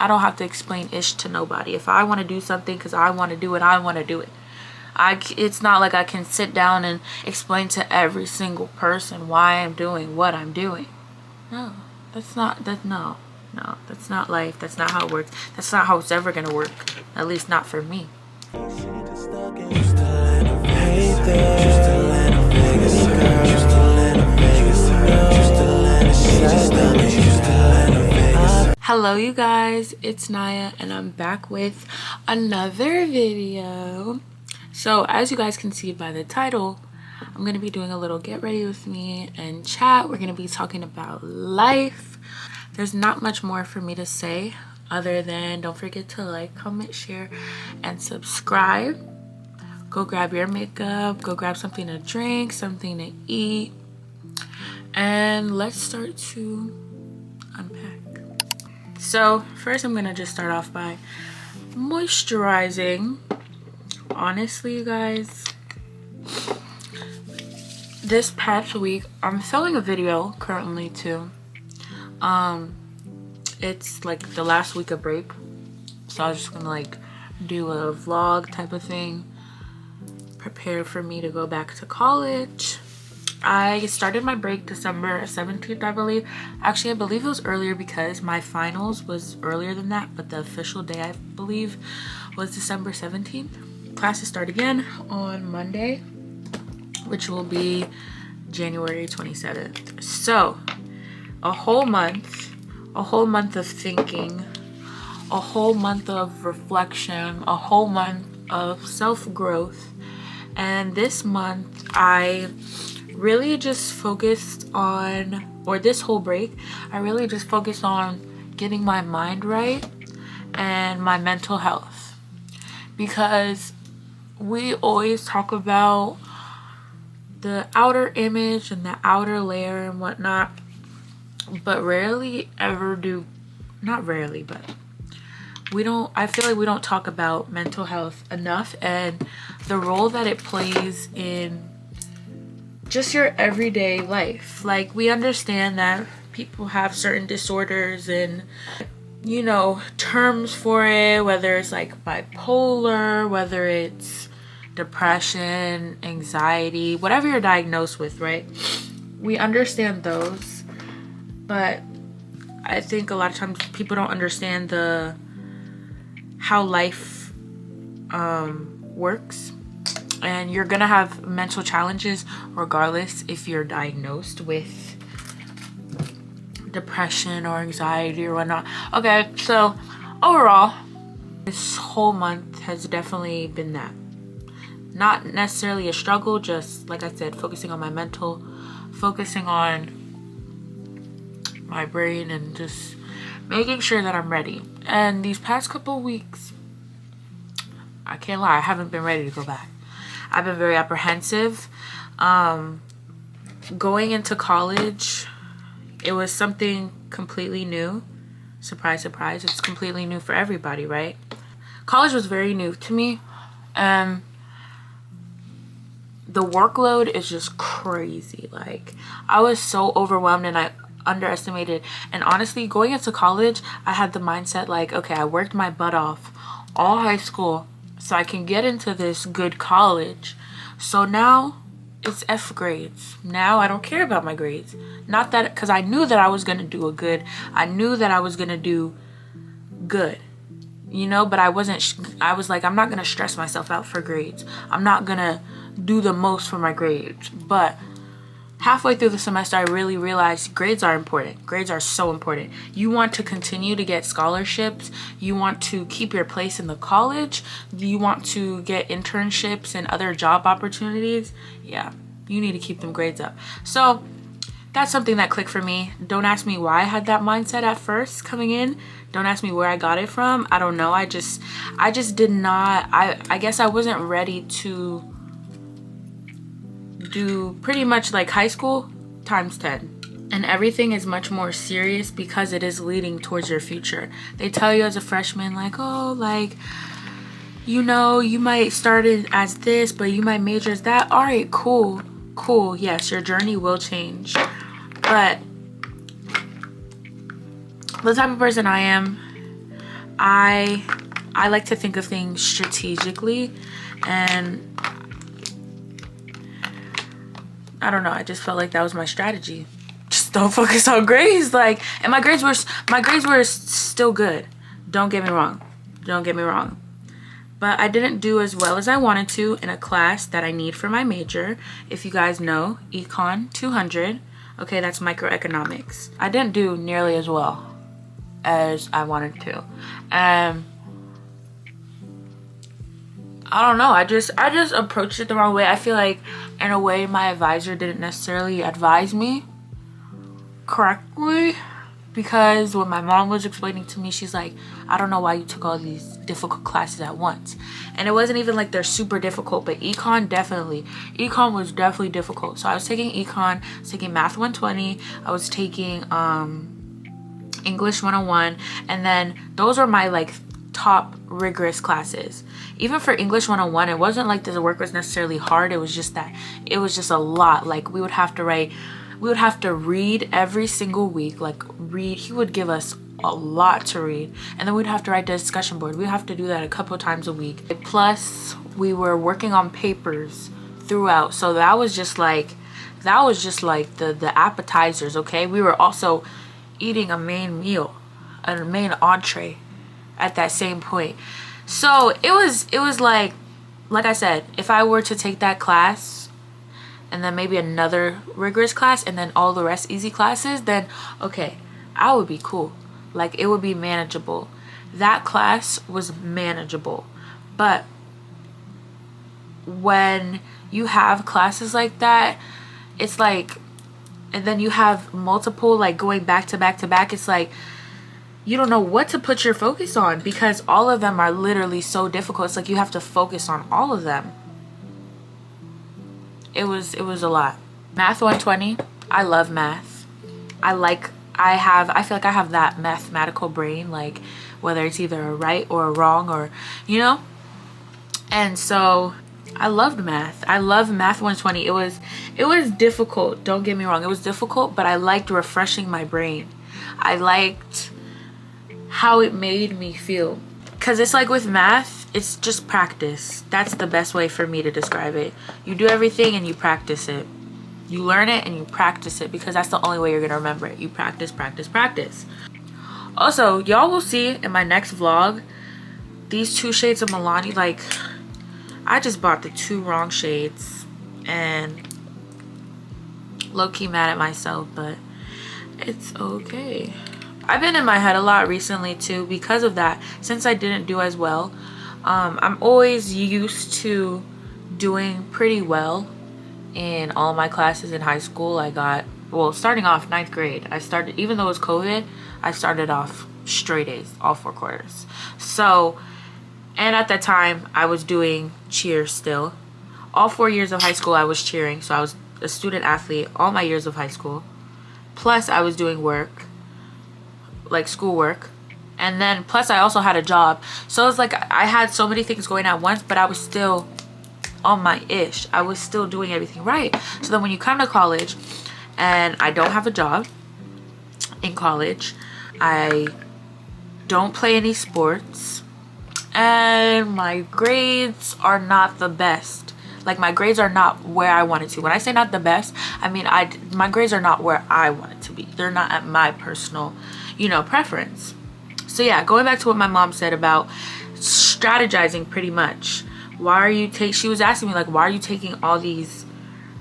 I don't have to explain ish to nobody. If I want to do something because I want to do it, I want to do it. It's not like I can sit down and explain to every single person why I'm doing what I'm doing. No, that's not life. That's not how it works. That's not how it's ever gonna work. At least not for me. Hello you guys, it's Naya and I'm back with another video. So as you guys can see by the title, I'm going to be doing a little get ready with me and chat. We're going to be talking about life. There's not much more for me to say other than don't forget to like, comment, share, and subscribe. Go grab your makeup, go grab something to drink, something to eat, and let's start to unpack. So first I'm gonna just start off by moisturizing. Honestly, you guys, this past week I'm filming a video currently too. It's like the last week of break, so I was just gonna like do a vlog type of thing, prepare for me to go back to college. I started my break December 17th, I believe. Actually, I believe it was earlier because my finals was earlier than that, but the official day I believe was December 17th. Classes start again on Monday, which will be January 27th. So a whole month of thinking, a whole month of reflection, a whole month of self-growth. And this month I really just focused on, or this whole break, I really just focused on getting my mind right and my mental health. Because we always talk about the outer image and the outer layer and whatnot, but rarely ever do, not rarely, but I feel like we don't talk about mental health enough and the role that it plays in just your everyday life. Like, we understand that people have certain disorders and, you know, terms for it, whether it's like bipolar, whether it's depression, anxiety, whatever you're diagnosed with, right? We understand those, but I think a lot of times people don't understand how life works. And you're gonna have mental challenges regardless if you're diagnosed with depression or anxiety or whatnot. Okay, so overall, this whole month has definitely been that. Not necessarily a struggle, just like I said, focusing on my mental, focusing on my brain, and just making sure that I'm ready. And these past couple weeks, I can't lie, I haven't been ready to go back. I've been very apprehensive. Going into college, it was something completely new. Surprise, surprise, it's completely new for everybody, right? College was very new to me. The workload is just crazy. Like, I was so overwhelmed and I underestimated. And honestly, going into college, I had the mindset like, okay, I worked my butt off all high school so I can get into this good college. So now it's F grades. Now I don't care about my grades. Not that, because I knew that I was going to do I knew that I was going to do good, you know, but I was like, I'm not going to stress myself out for grades. I'm not going to do the most for my grades. But halfway through the semester, I really realized grades are important. Grades are so important. You want to continue to get scholarships. You want to keep your place in the college. You want to get internships and other job opportunities. Yeah, you need to keep them grades up. So that's something that clicked for me. Don't ask me why I had that mindset at first coming in. Don't ask me where I got it from. I don't know. I just did not. I guess I wasn't ready to do pretty much like high school times 10, and everything is much more serious because it is leading towards your future. They tell you as a freshman, like, oh, like, you know, you might start it as this, but you might major as that. All right, cool. Yes, your journey will change, but the type of person I am, I like to think of things strategically, and I don't know, I just felt like that was my strategy. Just don't focus on grades. Like, and my grades were still good. Don't get me wrong. Don't get me wrong. But I didn't do as well as I wanted to in a class that I need for my major. If you guys know, Econ 200. Okay, that's microeconomics. I didn't do nearly as well as I wanted to. I don't know, I just approached it the wrong way. I feel like in a way my advisor didn't necessarily advise me correctly, because when my mom was explaining to me, she's like, I don't know why you took all these difficult classes at once. And it wasn't even like they're super difficult, but econ was definitely difficult. So I was taking econ, I was taking math 120, I was taking English 101, and then those were my like top rigorous classes. Even for English 101, it wasn't like the work was necessarily hard. It was just that it was just a lot. Like we would have to read every single week. Like he would give us a lot to read, and then we'd have to write the discussion board. We'd have to do that a couple times a week. Plus we were working on papers throughout, so that was just like the appetizers. Okay, we were also eating a main meal, a main entree at that same point. So it was like I said, if I were to take that class and then maybe another rigorous class and then all the rest easy classes, then okay, I would be cool. Like it would be manageable. That class was manageable. But when you have classes like that, it's like, and then you have multiple like going back to back to back, it's like you don't know what to put your focus on, because all of them are literally so difficult. It's like you have to focus on all of them. It was a lot. Math 120, I love math. I feel like I have that mathematical brain, like whether it's either a right or a wrong, or you know. And so I loved math. I love math 120. It was difficult, don't get me wrong. It was difficult, but I liked refreshing my brain. I liked how it made me feel, because it's like with math, it's just practice. That's the best way for me to describe it. You do everything and you practice it. You learn it and you practice it, because that's the only way you're gonna remember it. You practice, practice, practice. Also, y'all will see in my next vlog these 2 shades of Milani. Like, I just bought the 2 wrong shades and low-key mad at myself, but it's okay. I've been in my head a lot recently too because of that. Since I didn't do as well, I'm always used to doing pretty well in all my classes in high school. I got, well, starting off 9th grade, I started, even though it was COVID, I started off straight A's all 4 quarters. So, and at that time I was doing cheer still. All 4 years of high school I was cheering, so I was a student athlete all my years of high school. Plus I was doing work, like schoolwork, and then plus I also had a job. So it's like I had so many things going at once, but I was still on my ish. I was still doing everything right. So then when you come to college and I don't have a job in college, I don't play any sports, and my grades are not the best. Like my grades are not where I wanted to. When I say not the best, I mean my grades are not where I want it to be. They're not at my personal, you know, preference. So yeah, going back to what my mom said about strategizing, pretty much. She was asking me like, why are you taking all these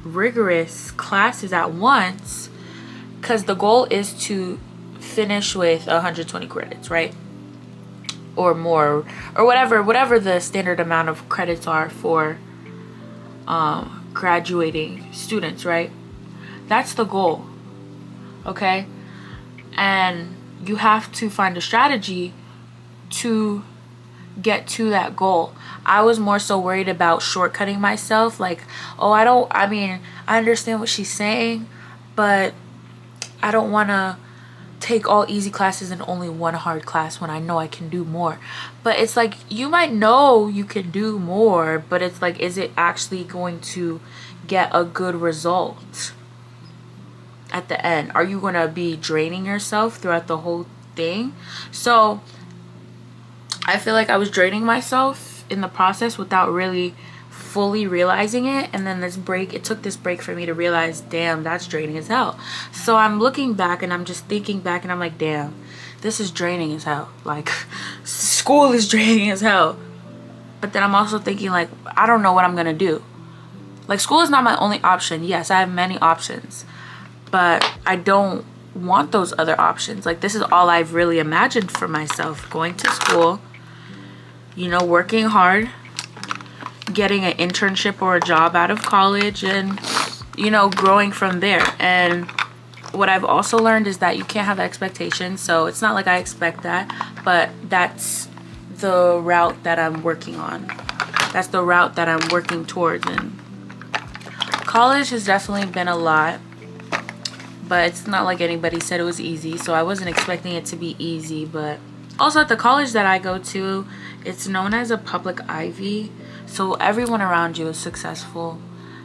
rigorous classes at once? Because the goal is to finish with 120 credits, right? Or more, or whatever the standard amount of credits are for graduating students, right? That's the goal, okay? And you have to find a strategy to get to that goal. I was more so worried about shortcutting myself, like, oh, I mean I understand what she's saying, but I don't want to take all easy classes and only one hard class when I know I can do more. But it's like, you might know you can do more, but it's like, is it actually going to get a good result at the end? Are you going to be draining yourself throughout the whole thing? So I feel like I was draining myself in the process without really fully realizing it. And then it took this break for me to realize, damn, that's draining as hell. So I'm looking back and I'm just thinking back and I'm like, damn, this is draining as hell. Like, school is draining as hell. But then I'm also thinking, like, I don't know what I'm gonna do. Like, school is not my only option. Yes, I have many options, but I don't want those other options. Like, this is all I've really imagined for myself: going to school, you know, working hard, getting an internship or a job out of college, and, you know, growing from there. And what I've also learned is that you can't have expectations. So it's not like I expect that, but that's the route that I'm working on. That's the route that I'm working towards. And college has definitely been a lot, but it's not like anybody said it was easy, so I wasn't expecting it to be easy. But also, at the college that I go to, it's known as a public Ivy, so everyone around you is successful.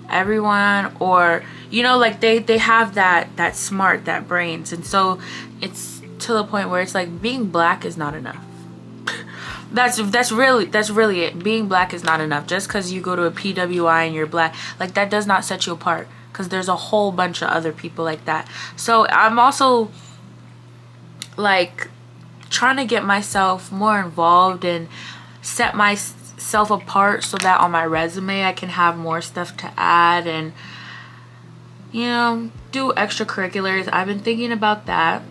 Everyone, or, you know, like they have that smart, that brains. And so it's to the point where it's like, being black is not enough. That's really it. Being black is not enough. Just because you go to a PWI and you're black, like, that does not set you apart, because there's a whole bunch of other people like that. So I'm also, like, trying to get myself more involved and set myself apart so that on my resume I can have more stuff to add and, you know, do extracurriculars. I've been thinking about that.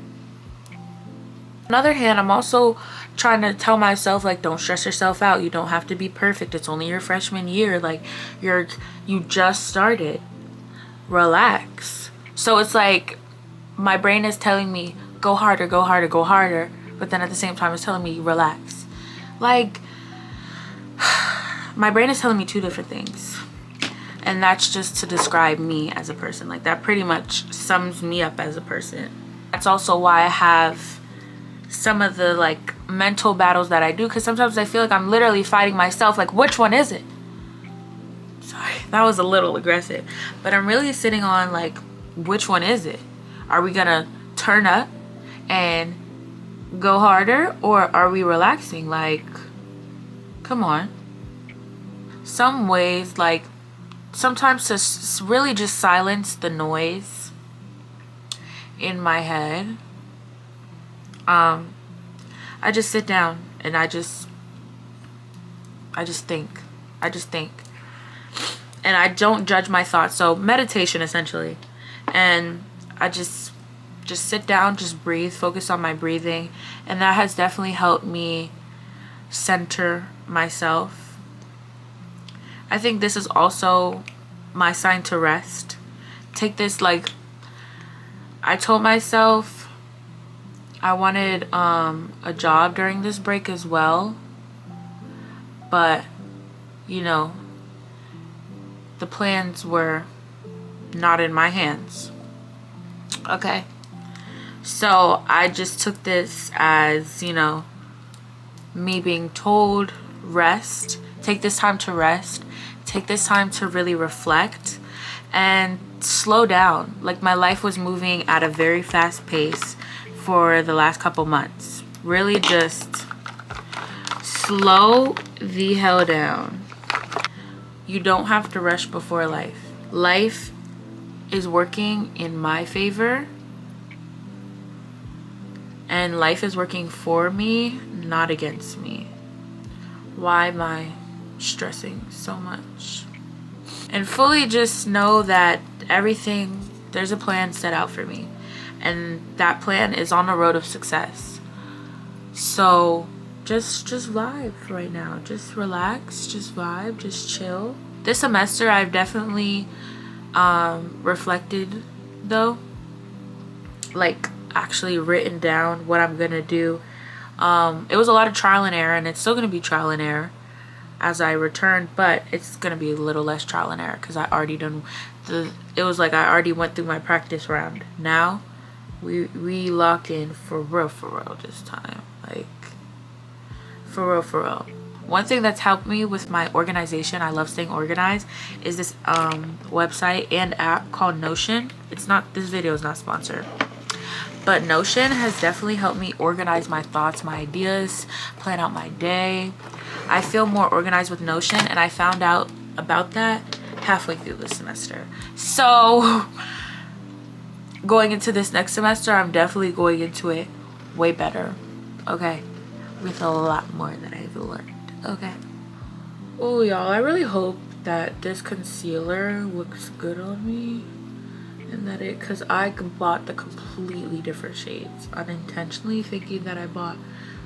On the other hand, I'm also trying to tell myself, like, don't stress yourself out. You don't have to be perfect. It's only your freshman year. Like, you just started. Relax. So it's like my brain is telling me, go harder, go harder, go harder, but then at the same time it's telling me, relax. Like, my brain is telling me two different things, and that's just to describe me as a person. Like, that pretty much sums me up as a person. That's also why I have some of the, like, mental battles that I do, because sometimes I feel like I'm literally fighting myself. Like, which one is it? Sorry, that was a little aggressive, but I'm really sitting on, like, which one is it? Are we gonna turn up and go harder, or are we relaxing? Like, come on. Some ways, like, sometimes to really just silence the noise in my head, I just sit down and I just think. And I don't judge my thoughts. So meditation, essentially. And I just sit down, just breathe, focus on my breathing. And that has definitely helped me center myself. I think this is also my sign to rest. Take this, like, I told myself I wanted a job during this break as well, but, you know, the plans were not in my hands. Okay, so I just took this as, you know, me being told, rest, take this time to rest, take this time to really reflect and slow down. Like, my life was moving at a very fast pace for the last couple months. Really just slow the hell down. You don't have to rush before life. Life is working in my favor, and life is working for me, not against me. Why am I stressing so much? And fully just know that everything, there's a plan set out for me, and that plan is on the road of success. So just vibe right now. Just relax, just vibe, just chill. This semester I've definitely reflected, though, like, actually written down what I'm gonna do. It was a lot of trial and error, and it's still gonna be trial and error as I return, but it's gonna be a little less trial and error because I already done it was like I already went through my practice round. Now we locked in for real this time. Like, for real. One thing that's helped me with my organization, I love staying organized, is this website and app called Notion. It's not, this video is not sponsored, But Notion has definitely helped me organize my thoughts, my ideas, plan out my day. I feel more organized with Notion, and I found out about that halfway through the semester. So going into this next semester, I'm definitely going into it way better, okay, with a lot more that I've learned, okay. Oh y'all, I really hope that this concealer looks good on me, and that it, because I bought the completely different shades unintentionally, thinking that I bought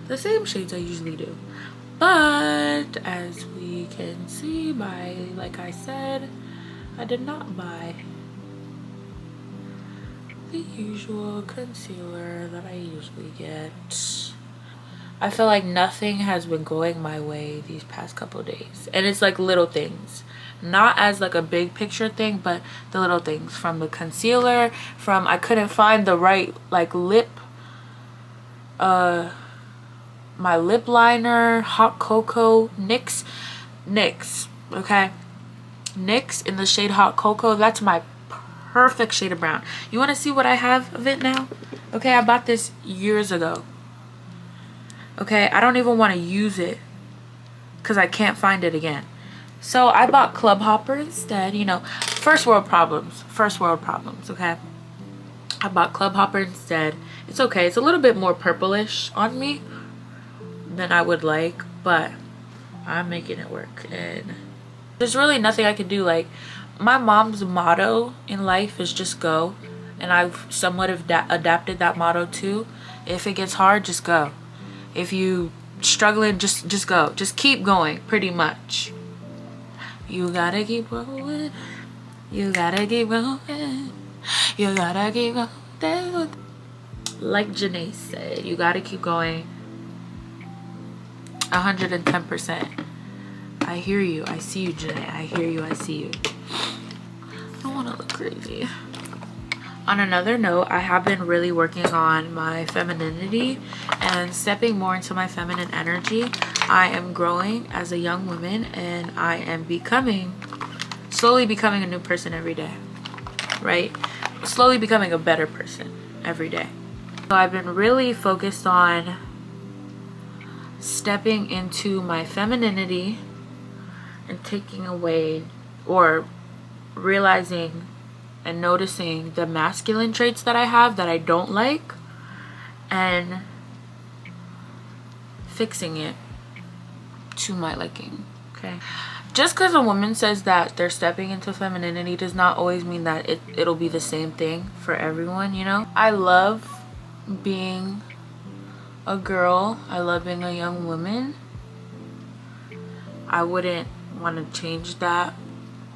the same shades I usually do. But as we can see by, like I said, I did not buy the usual concealer that I usually get. I feel like nothing has been going my way these past couple days, and it's like little things, not as like a big picture thing, but the little things, from the concealer, from I couldn't find the right like lip my lip liner, Hot Cocoa, NYX, okay, NYX in the shade Hot Cocoa. That's my perfect shade of brown. You want to see what I have of it now? Okay, I bought this years ago. Okay, I don't even want to use it because I can't find it again. So I bought Club Hopper instead. You know, first world problems, okay. I bought Club Hopper instead. It's okay, it's a little bit more purplish on me than I would like, but I'm making it work, and there's really nothing I can do. Like, my mom's motto in life is just go, and I've somewhat adapted that motto too. If it gets hard, just go. If you struggling, just go, just keep going, pretty much. You gotta keep going, you gotta keep going, you gotta keep going. Like Janae said, you gotta keep going. 110%. I hear you, I see you, Janae. I hear you, I see you. I don't want to look crazy. On another note, I have been really working on my femininity and stepping more into my feminine energy. I am growing as a young woman, and I am slowly becoming a new person every day, right? Slowly becoming a better person every day. So I've been really focused on stepping into my femininity and taking away, or realizing and noticing, the masculine traits that I have that I don't like, and fixing it to my liking, okay? Just because a woman says that they're stepping into femininity does not always mean that it'll be the same thing for everyone, you know? I love being a girl. I love being a young woman. I wouldn't want to change that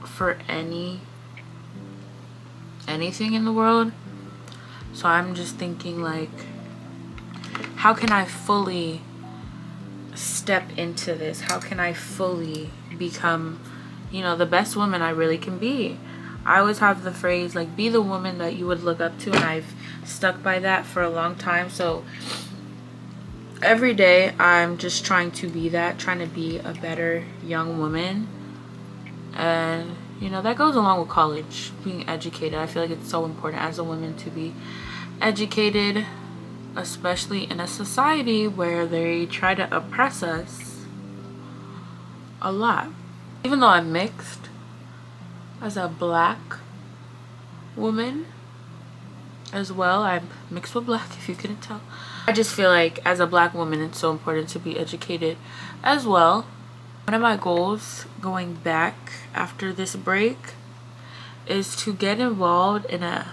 for anything in the world. So I'm just thinking, like, how can I fully step into this? How can I fully become, you know, the best woman I really can be? I always have the phrase, like, be the woman that you would look up to, and I've stuck by that for a long time. So every day I'm just trying to be that, trying to be a better young woman. And you know, that goes along with college, being educated. I feel like it's so important as a woman to be educated, especially in a society where they try to oppress us a lot. Even though I'm mixed, as a black woman as well, I'm mixed with black, if you couldn't tell. I just feel like as a black woman, it's so important to be educated as well. One of my goals going back after this break is to get involved in a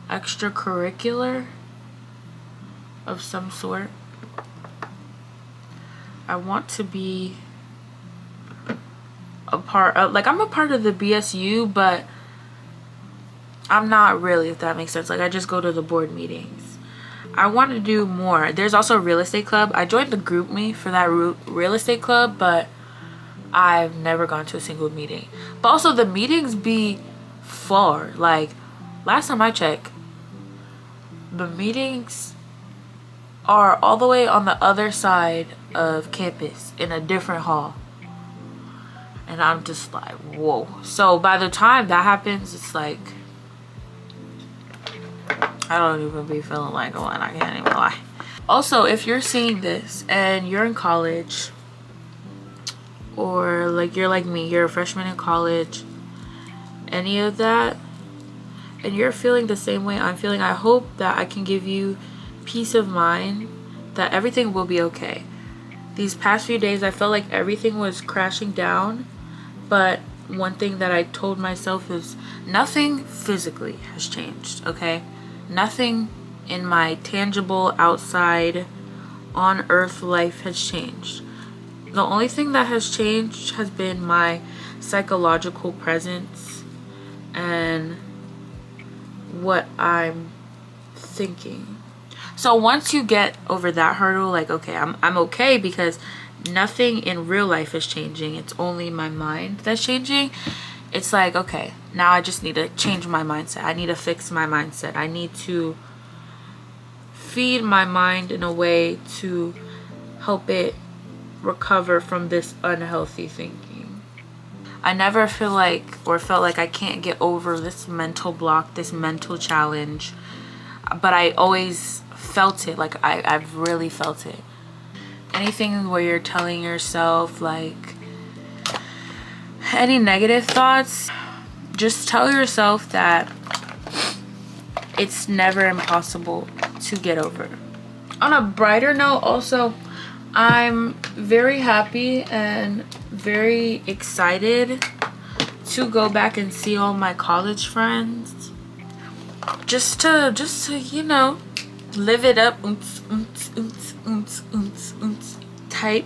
extracurricular of some sort. I want to be a part of, like, I'm a part of the BSU, but I'm not really, if that makes sense. Like, I just go to the board meetings. I want to do more. There's also a real estate club. I joined the group me for that real estate club, but I've never gone to a single meeting. But also the meetings be far. Like, last time I checked, the meetings are all the way on the other side of campus in a different hall. And I'm just like, whoa. So by the time that happens, it's like, I don't even be feeling like one. I can't even lie. Also, if you're seeing this and you're in college, or like you're like me, you're a freshman in college, any of that, and you're feeling the same way I'm feeling, I hope that I can give you peace of mind that everything will be okay. These past few days, I felt like everything was crashing down, but one thing that I told myself is nothing physically has changed, okay? Nothing in my tangible outside on earth life has changed. The only thing that has changed has been my psychological presence and what I'm thinking. So once you get over that hurdle, like, okay, I'm okay because nothing in real life is changing. It's only my mind that's changing. It's like, okay, now I just need to change my mindset. I need to fix my mindset. I need to feed my mind in a way to help it recover from this unhealthy thinking. I never felt like I can't get over this mental block, this mental challenge, but I always felt it. Like I've really felt it. Anything where you're telling yourself like any negative thoughts, just tell yourself that it's never impossible to get over. On a brighter note, also, I'm very happy and very excited to go back and see all my college friends. Just to you know, live it up, type.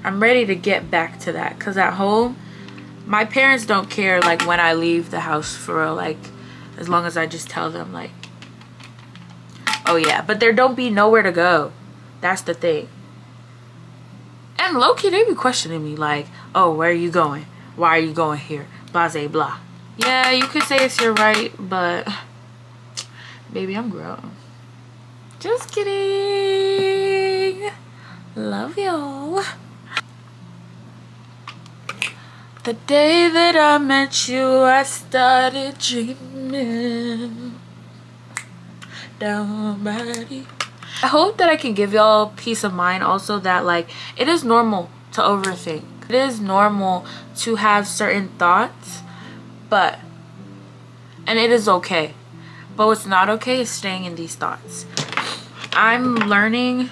I'm ready to get back to that, because at home, my parents don't care like when I leave the house for real, like as long as I just tell them like, oh yeah, but there don't be nowhere to go. That's the thing. And low-key, they be questioning me like, oh, where are you going? Why are you going here? Blah, blah, blah. Yeah, you could say it's your right, but baby, I'm grown. Just kidding. Love y'all. The day that I met you, I started dreaming. Down body. I hope that I can give y'all peace of mind also, that like it is normal to overthink. It is normal to have certain thoughts, and it is okay. But what's not okay is staying in these thoughts. I'm learning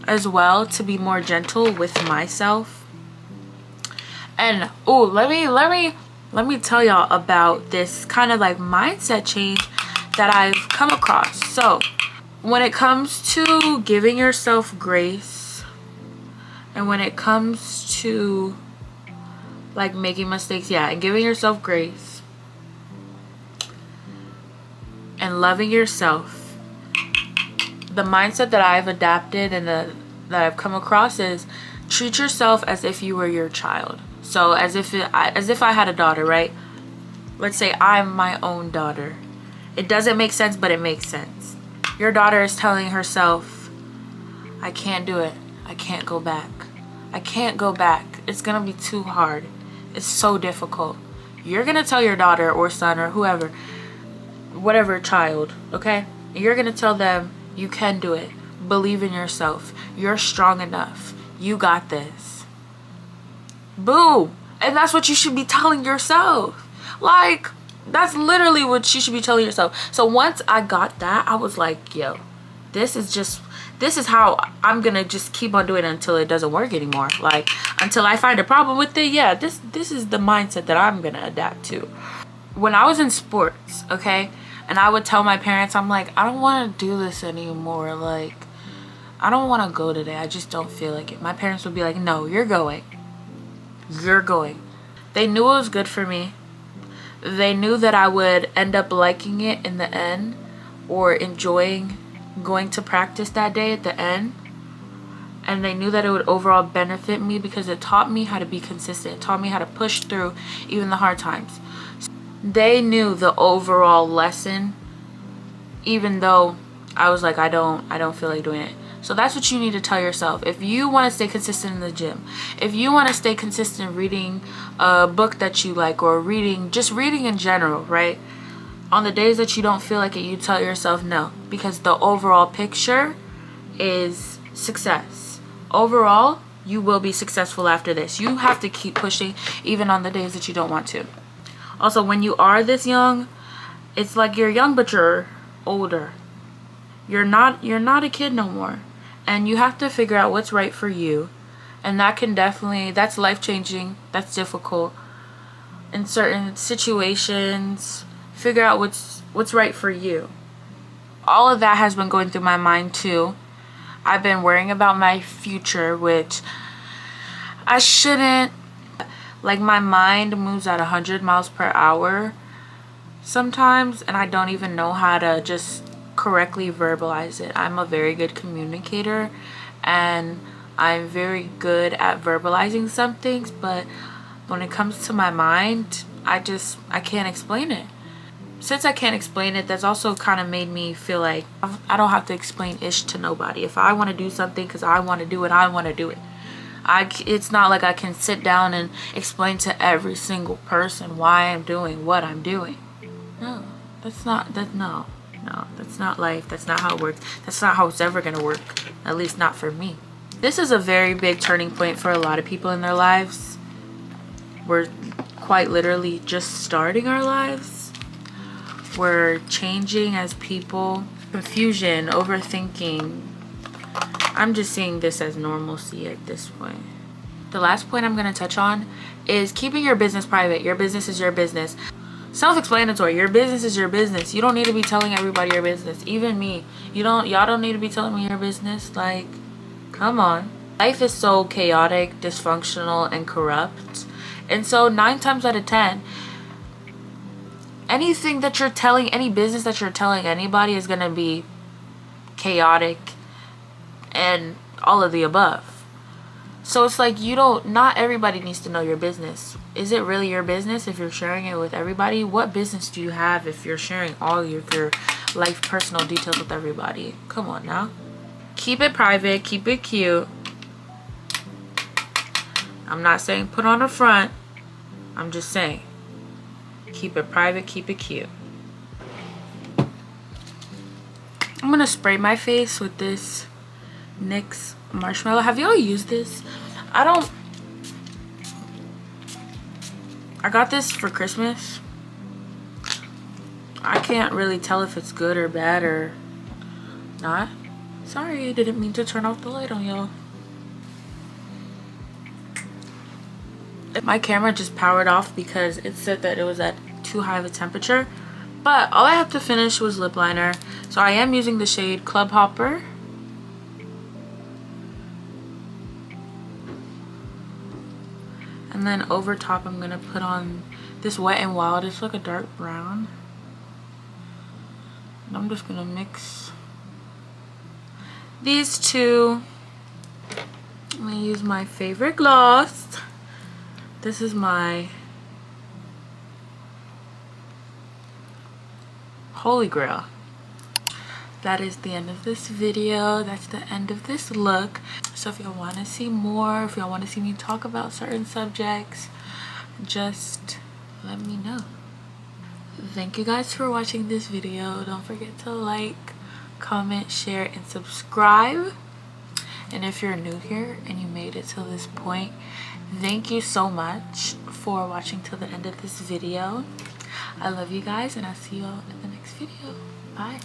as well to be more gentle with myself. And oh, let me tell y'all about this kind of like mindset change that I've come across. So when it comes to giving yourself grace, and when it comes to like making mistakes, yeah, and giving yourself grace and loving yourself, the mindset that I've adapted and that I've come across is treat yourself as if you were your child. So as if I had a daughter, right? Let's say I'm my own daughter. It doesn't make sense, but it makes sense. Your daughter is telling herself, I can't do it. I can't go back. I can't go back. It's gonna be too hard. It's so difficult. You're gonna tell your daughter or son or whoever, whatever child, okay? You're gonna tell them, you can do it. Believe in yourself. You're strong enough. You got this. Boom. And that's what you should be telling yourself. Like, that's literally what you should be telling yourself. So once I got that, I was like, yo, this is how I'm gonna just keep on doing it until it doesn't work anymore. Like, until I find a problem with it, yeah, this is the mindset that I'm gonna adapt to. When I was in sports, okay, and I would tell my parents, I'm like, I don't want to do this anymore. Like, I don't want to go today. I just don't feel like it. My parents would be like, no, you're going. You're going. They knew it was good for me. They knew that I would end up liking it in the end, or enjoying going to practice that day at the end. And they knew that it would overall benefit me because it taught me how to be consistent. It taught me how to push through even the hard times. They knew the overall lesson, even though I was like, I don't feel like doing it. So that's what you need to tell yourself. If you want to stay consistent in the gym, if you want to stay consistent reading a book that you like, or just reading in general, right? On the days that you don't feel like it, you tell yourself no, because the overall picture is success. Overall, you will be successful after this. You have to keep pushing even on the days that you don't want to. Also, when you are this young, it's like you're young but you're older. You're not a kid no more. And you have to figure out what's right for you. And that can definitely, that's life-changing. That's difficult. In certain situations, figure out what's right for you. All of that has been going through my mind too. I've been worrying about my future, which I shouldn't. Like, my mind moves at 100 miles per hour sometimes, and I don't even know how to just correctly verbalize it. I'm a very good communicator, and I'm very good at verbalizing some things, but when it comes to my mind, I can't explain it. Since I can't explain it, that's also kind of made me feel like I don't have to explain ish to nobody. If I want to do something because I want to do it, I want to do it. It's not like I can sit down and explain to every single person why I'm doing what I'm doing. No, that's not life. That's not how it works. That's not how it's ever going to work. At least not for me. This is a very big turning point for a lot of people in their lives. We're quite literally just starting our lives. We're changing as people. Confusion, overthinking. I'm just seeing this as normalcy at this point. The last point I'm going to touch on is keeping your business private. Your business is your business. Self-explanatory. Your business is your business. You don't need to be telling everybody your business. Even me. Y'all don't need to be telling me your business. Like, come on. Life is so chaotic, dysfunctional, and corrupt. And so 9 times out of 10, anything that you're telling, any business that you're telling anybody is going to be chaotic and all of the above. So it's like, not everybody needs to know your business. Is it really your business if you're sharing it with everybody? What business do you have if you're sharing all of your life personal details with everybody? Come on now. Keep it private, keep it cute. I'm not saying put on a front. I'm just saying keep it private, keep it cute. I'm gonna spray my face with this NYX marshmallow. Have y'all used this? I got this for Christmas. I can't really tell if it's good or bad or not. Sorry, I didn't mean to turn off the light on y'all. My camera just powered off because it said that it was at too high of a temperature. But all I have to finish was lip liner. So I am using the shade Club Hopper. And then over top I'm going to put on this Wet n Wild. It's like a dark brown. And I'm just going to mix these two. I'm going to use my favorite gloss. This is my holy grail. That is the end of this video. That's the end of this look. So if y'all want to see more, if y'all want to see me talk about certain subjects, just let me know. Thank you guys for watching this video. Don't forget to like, comment, share, and subscribe. And if you're new here and you made it till this point, thank you so much for watching till the end of this video. I love you guys, and I'll see you all in the next video. Bye.